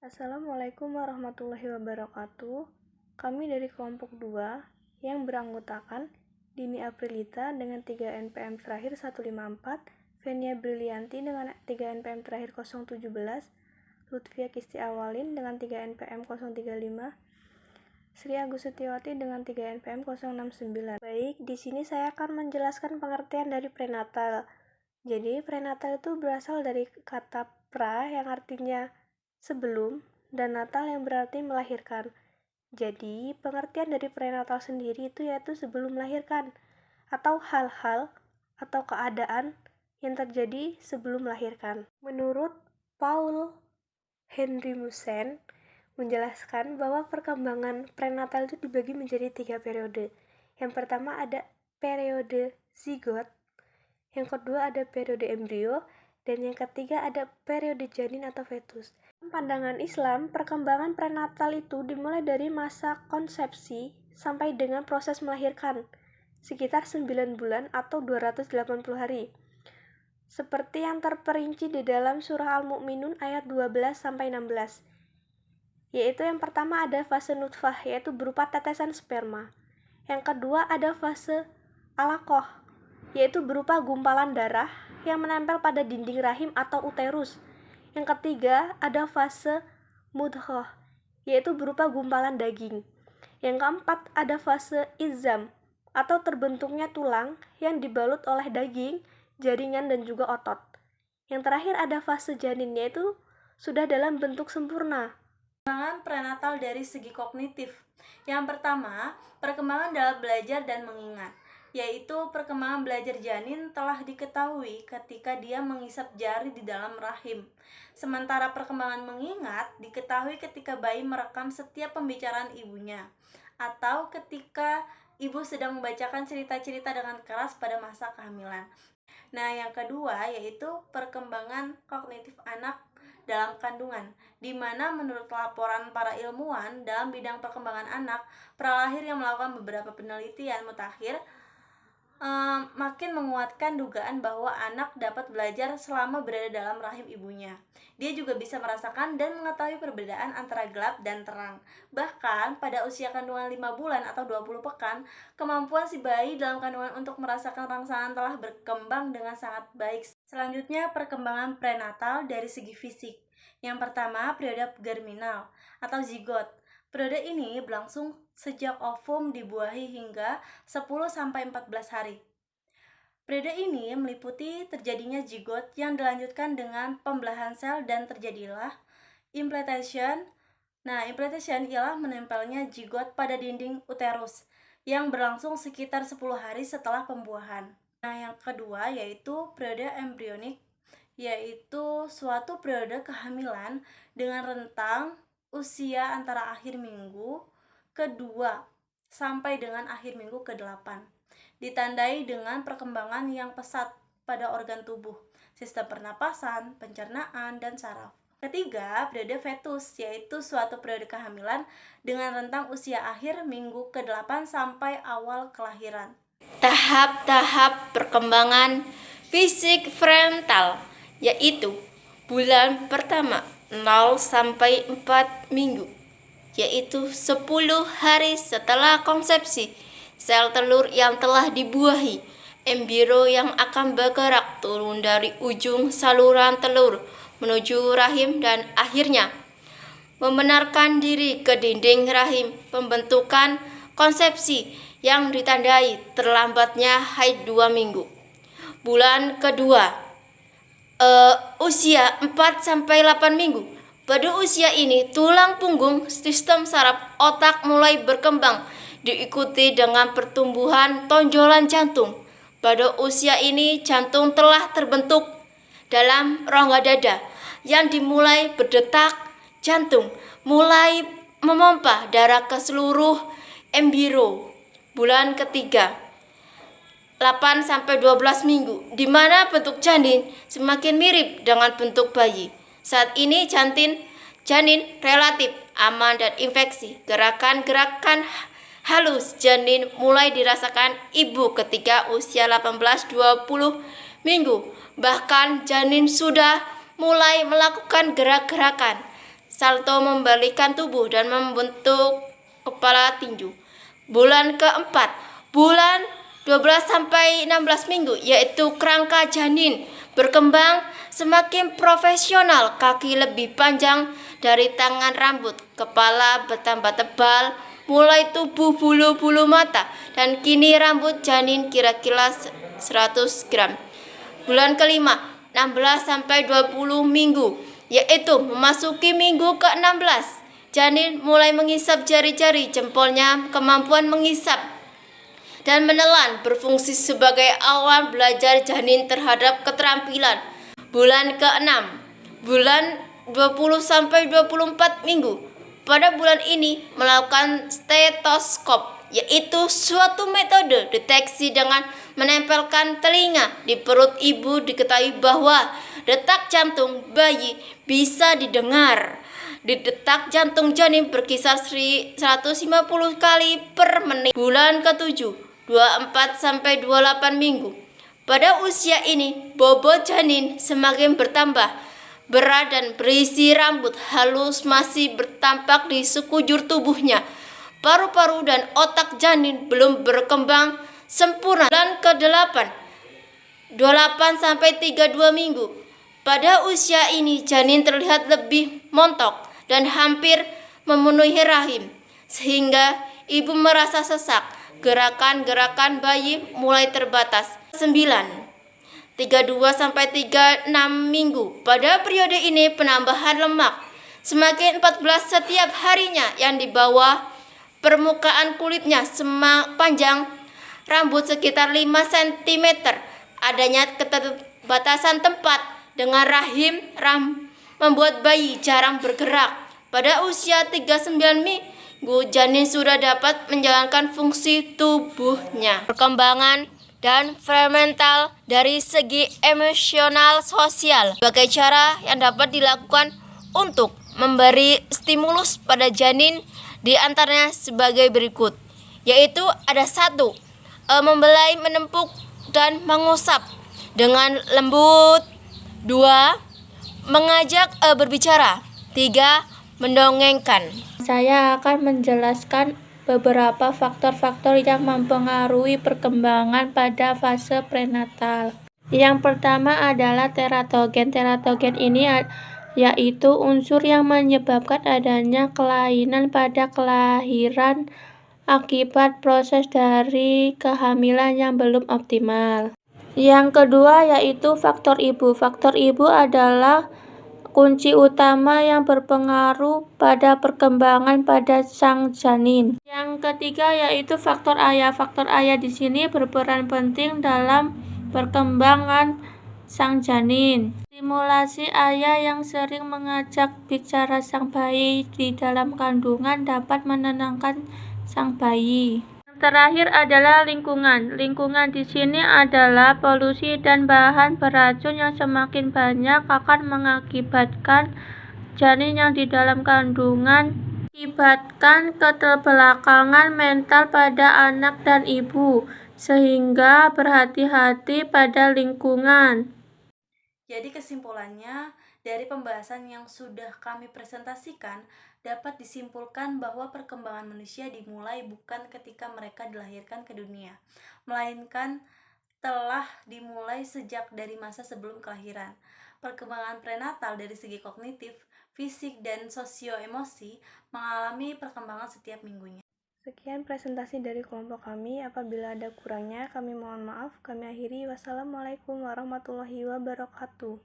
Assalamualaikum warahmatullahi wabarakatuh. Kami dari kelompok 2 yang beranggotakan Dini Aprilita dengan 3 NPM terakhir 154, Venia Brilianti dengan 3 NPM terakhir 017, Lutfia Kisti Awalin dengan 3 NPM 035, Sri Agus Setiawati dengan 3 NPM 069. Baik, di sini saya akan menjelaskan pengertian dari prenatal. Jadi, prenatal itu berasal dari kata pra yang artinya sebelum dan natal yang berarti melahirkan. Jadi, pengertian dari prenatal sendiri itu yaitu sebelum melahirkan atau hal-hal atau keadaan yang terjadi sebelum melahirkan. Menurut Paul Henry Musen menjelaskan bahwa perkembangan prenatal itu dibagi menjadi 3 periode. Yang pertama ada periode zigot, yang kedua ada periode embrio, dan yang ketiga ada periode janin atau fetus. Pandangan Islam, perkembangan prenatal itu dimulai dari masa konsepsi sampai dengan proses melahirkan, sekitar 9 bulan atau 280 hari. Seperti yang terperinci di dalam surah Al-Mu'minun ayat 12-16. Yaitu yang pertama ada fase nutfah, yaitu berupa tetesan sperma. Yang kedua ada fase alaqoh, yaitu berupa gumpalan darah yang menempel pada dinding rahim atau uterus. Yang ketiga ada fase mudghah, yaitu berupa gumpalan daging. Yang keempat ada fase izam, atau terbentuknya tulang yang dibalut oleh daging, jaringan, dan juga otot. Yang terakhir ada fase janin, yaitu sudah dalam bentuk sempurna. Perkembangan prenatal dari segi kognitif. Yang pertama, perkembangan dalam belajar dan mengingat, yaitu perkembangan belajar janin telah diketahui ketika dia mengisap jari di dalam rahim. Sementara perkembangan mengingat diketahui ketika bayi merekam setiap pembicaraan ibunya, atau ketika ibu sedang membacakan cerita-cerita dengan keras pada masa kehamilan. Nah, yang kedua yaitu perkembangan kognitif anak dalam kandungan, di mana menurut laporan para ilmuwan dalam bidang perkembangan anak, pralahir yang melakukan beberapa penelitian mutakhir makin menguatkan dugaan bahwa anak dapat belajar selama berada dalam rahim ibunya. Dia juga bisa merasakan dan mengetahui perbedaan antara gelap dan terang. Bahkan pada usia kandungan 5 bulan atau 20 pekan, kemampuan si bayi dalam kandungan untuk merasakan rangsangan telah berkembang dengan sangat baik. Selanjutnya, perkembangan prenatal dari segi fisik. Yang pertama, periode germinal atau zigot. Periode ini berlangsung sejak ovum dibuahi hingga 10-14 hari. Periode ini meliputi terjadinya zigot yang dilanjutkan dengan pembelahan sel dan terjadilah implantation. Nah, implantation ialah menempelnya zigot pada dinding uterus yang berlangsung sekitar 10 hari setelah pembuahan. Nah, yang kedua yaitu periode embrionik, yaitu suatu periode kehamilan dengan rentang usia antara akhir minggu ke-2 sampai dengan akhir minggu ke-8. Ditandai dengan perkembangan yang pesat pada organ tubuh, sistem pernapasan, pencernaan, dan saraf. Ketiga, periode fetus, yaitu suatu periode kehamilan dengan rentang usia akhir minggu ke-8 sampai awal kelahiran. Tahap-tahap perkembangan fisik prenatal, yaitu bulan pertama 0 sampai 4 minggu, yaitu 10 hari setelah konsepsi, sel telur yang telah dibuahi, embrio yang akan bergerak turun dari ujung saluran telur menuju rahim dan akhirnya membenarkan diri ke dinding rahim, pembentukan konsepsi yang ditandai terlambatnya haid 2 minggu. Bulan kedua, usia 4-8 minggu. Pada usia ini, tulang punggung, sistem saraf, otak mulai berkembang, diikuti dengan pertumbuhan tonjolan jantung. Pada usia ini, jantung telah terbentuk dalam rongga dada yang dimulai berdetak. Jantung mulai memompa darah ke seluruh embrio. Bulan ketiga, 8-12 minggu, di mana bentuk janin semakin mirip dengan bentuk bayi. Saat ini janin relatif aman dan infeksi. Gerakan-gerakan halus janin mulai dirasakan ibu ketika usia 18-20 minggu. Bahkan janin sudah mulai melakukan gerak-gerakan salto membalikan tubuh dan membentuk kepala tinju. Bulan keempat, bulan 12 sampai 16 minggu, yaitu kerangka janin berkembang semakin profesional, kaki lebih panjang dari tangan, rambut kepala bertambah tebal, mulai tumbuh bulu-bulu mata, dan kini rambut janin kira-kira 100 gram. Bulan kelima, 16 sampai 20 minggu, yaitu memasuki minggu ke-16. Janin mulai mengisap jari-jari jempolnya. Kemampuan mengisap dan menelan berfungsi sebagai awal belajar janin terhadap keterampilan. Bulan ke-6, bulan 20 sampai 24 minggu. Pada bulan ini melakukan stetoskop, yaitu suatu metode deteksi dengan menempelkan telinga di perut ibu. Diketahui bahwa detak jantung bayi bisa didengar. Detak jantung janin berkisar 150 kali per menit. Bulan ke-7, 24 sampai 28 minggu. Pada usia ini, bobot janin semakin bertambah berat dan berisi rambut halus masih bertampak di sekujur tubuhnya. Paru-paru dan otak janin belum berkembang sempurna. Bulan ke-8, 28 sampai 32 minggu. Pada usia ini, janin terlihat lebih montok dan hampir memenuhi rahim, sehingga ibu merasa sesak. Gerakan-gerakan bayi mulai terbatas. 9. 32 sampai 36 minggu. Pada periode ini penambahan lemak semakin 14 setiap harinya, yang di bawah permukaan kulitnya panjang rambut sekitar 5 cm. Adanya keterbatasan tempat dengan rahim membuat bayi jarang bergerak. Pada usia 39 minggu, janin sudah dapat menjalankan fungsi tubuhnya. Perkembangan dan fermental dari segi emosional sosial. Sebagai cara yang dapat dilakukan untuk memberi stimulus pada janin, di antaranya sebagai berikut, yaitu ada 1. Membelai, menempuk, dan mengusap dengan lembut. 2. Mengajak berbicara. 3. Mendongengkan. Saya akan menjelaskan beberapa faktor-faktor yang mempengaruhi perkembangan pada fase prenatal. Yang pertama adalah teratogen. Teratogen ini yaitu unsur yang menyebabkan adanya kelainan pada kelahiran akibat proses dari kehamilan yang belum optimal. Yang kedua yaitu faktor ibu. Faktor ibu adalah kunci utama yang berpengaruh pada perkembangan pada sang janin. Yang ketiga yaitu faktor ayah. Faktor ayah di sini berperan penting dalam perkembangan sang janin. Stimulasi ayah yang sering mengajak bicara sang bayi di dalam kandungan dapat menenangkan sang bayi. Terakhir adalah lingkungan. Lingkungan di sini adalah polusi dan bahan beracun yang semakin banyak akan mengakibatkan janin yang di dalam kandungan, mengakibatkan keterbelakangan mental pada anak dan ibu, sehingga berhati-hati pada lingkungan. Jadi kesimpulannya, dari pembahasan yang sudah kami presentasikan, dapat disimpulkan bahwa perkembangan manusia dimulai bukan ketika mereka dilahirkan ke dunia, melainkan telah dimulai sejak dari masa sebelum kelahiran. Perkembangan prenatal dari segi kognitif, fisik, dan sosio-emosi mengalami perkembangan setiap minggunya. Sekian presentasi dari kelompok kami. Apabila ada kurangnya, kami mohon maaf. Kami akhiri. Wassalamualaikum warahmatullahi wabarakatuh.